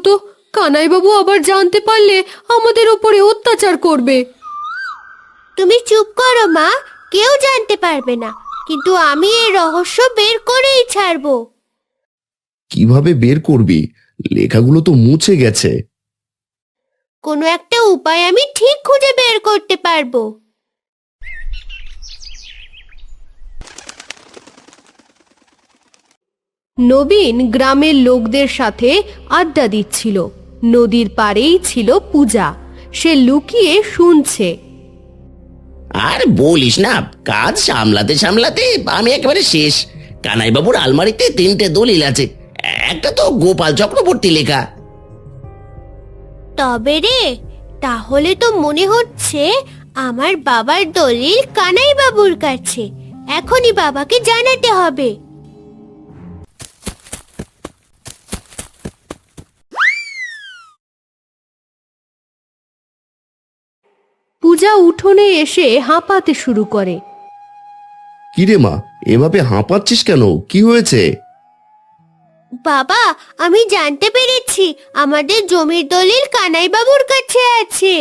তো কানাইবাবু আবার জানতে পারলে আমাদের উপরে অত্যাচার করবে। তুমি চুপ করো মা, কেউ জানতে পারবে না, কিন্তু আমি এই রহস্য বের করেই ছাড়বো। কিভাবে বের করবি? লেখাগুলো তো মুছে গেছে। কোনো একটা উপায় আমি ঠিক খুঁজে বের করতে পারবো। নবীন গ্রামের লোকদের সাথে আড্ডা দিচ্ছিল। নদীর পাড়েই ছিল পূজা। সে লুকিয়ে শুনছে। আর বলিস না, কাজ সামলাতে সামলাতে আমি একেবারে শেষ। কানাইবাবুর আলমারিতে 3টে দলিল আছে, একটা তো গোপাল চক্রবর্তী লেখা। তবে রে, তাহলে তো মনে হচ্ছে আমার বাবার দলিল কানাই বাবুর কাছে। এখনই বাবাকে জানাতে হবে। পূজা উঠোনে এসে হাঁপাতে শুরু করে। কিরে মা, এভাবে হাঁপাচ্ছিস কেন? কি হয়েছে? বাবা, আমি জানতে পেরেছি আমাদের জমির দলিল কানাই বাবুর কাছে আছে।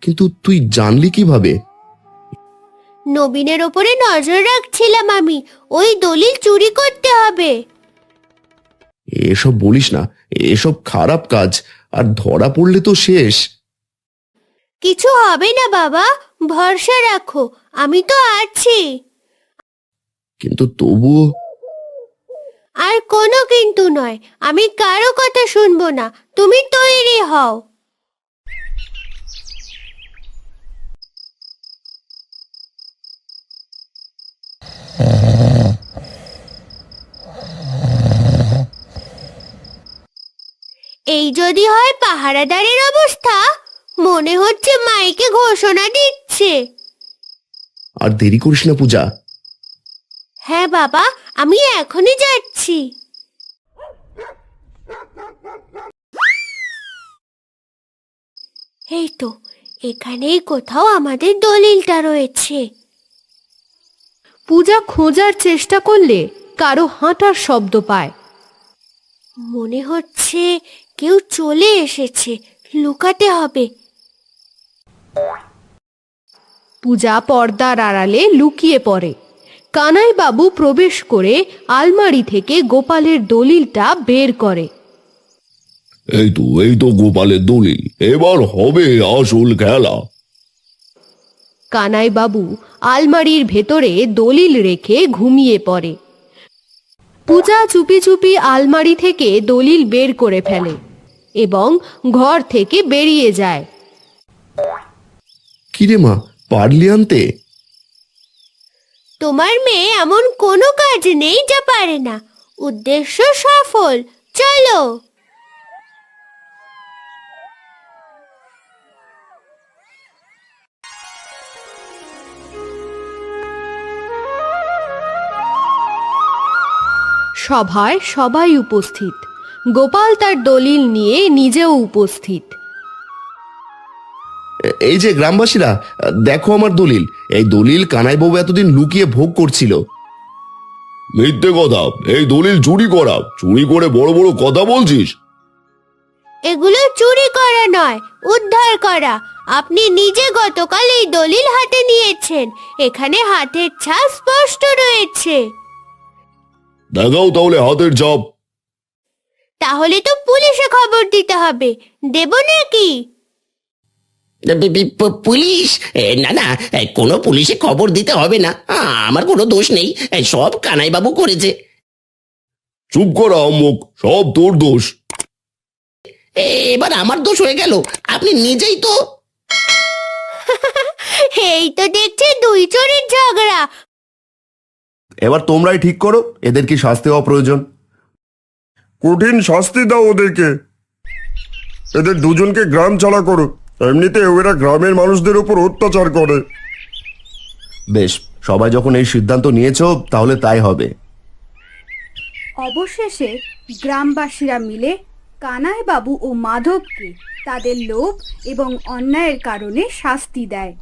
কিন্তু তুই জানলি কিভাবে? নবীনের ওপরে নজর রাখছিলাম আমি। ওই দলিল চুরি করতে হবে। এসব বলিস না, এসব খারাপ কাজ। আর ধরা পড়লে তো শেষ। কিছু হবে না বাবা, ভরসা রাখো, আমি তো আছি। কিন্তু তবুও আর কোনো কিন্তু নয়, আমি কারো কথা শুনবো না। তুমি তৈরি হও। এই যদি হয় পাহারাদারের অবস্থা, মনে হচ্ছে মাইকে ঘোষণা দিচ্ছে। আর দেরি করিস না পূজা। হ্যাঁ বাবা, আমি এখনই যাচ্ছি। এই তো, এখানেই কোথাও আমাদের দলিলটা রয়েছে। পূজা খোঁজার চেষ্টা করলে কারো হাঁটার শব্দ পায়। মনে হচ্ছে কেউ চলে এসেছে, লুকাতে হবে। পূজা পর্দার আড়ালে লুকিয়ে পড়ে। কানাইবাবু প্রবেশ করে আলমারি থেকে গোপালের দলিলটা বের করে। এই তো গোপালের দলিল। এবার হবে আসল খেলা। কানাইবাবু আলমারির ভেতরে দলিল রেখে ঘুমিয়ে পড়ে। পূজা চুপি চুপি আলমারি থেকে দলিল বের করে ফেলে এবং ঘর থেকে বেরিয়ে যায়। কিরে মা, পারলি আনতে? তোমার মেয়ে এমন কোনো কাজ নেই যা পারে না। উদ্দেশ্য সফল, চলো। সভায় সবাই উপস্থিত। গোপাল তার দলিল নিয়ে নিজেও উপস্থিত। এই যে গ্রামবাসীরা, দেখো আমার দলিল। এই দলিল কানাইবাবু এতদিন লুকিয়ে ভোগ করছিল। মিথ্যে কথা, এই দলিল চুরি করা। চুরি করে বড় বড় কথা বলছিস। এগুলো চুরি করা নয়, উদ্ধার করা। আপনি নিজে গতকাল এই দলিল হাতে নিয়েছেন। এখানে হাতের ছাপ স্পষ্ট রয়েছে। দেখাও তাহলে হাতের ছাপ। তাহলে তো পুলিশে খবর দিতে হবে। দেব নাকি? পুলিশ? না না, কোনো পুলিশে খবর দিতে হবে না। আমার কোনো দোষ নেই, সব কানাইবাবু করেছে। চুপ করা আম্মুক, সব তোর দোষ। এবার আমার দোষ হয়ে গেল। আপনি নিজেই তো। এই তো দেখছি দুই চোরের ঝগড়া। এবার তোমরাই ঠিক করো, এদের কি শাস্তি হওয়া প্রয়োজন। কঠিন শাস্তি দাও ওদেরকে। এদের দুজনকে গ্রাম ছাড়া করো। এমনিতে ওরা গ্রামের মানুষদের উপর অত্যাচার করে। বেশ, সবাই যখন এই সিদ্ধান্ত নিয়েছো তাহলে তাই হবে। অবশেষে গ্রামবাসীরা মিলে কানাইবাবু ও মাধবকে তাদের লোভ এবং অন্যায়ের কারণে শাস্তি দেয়।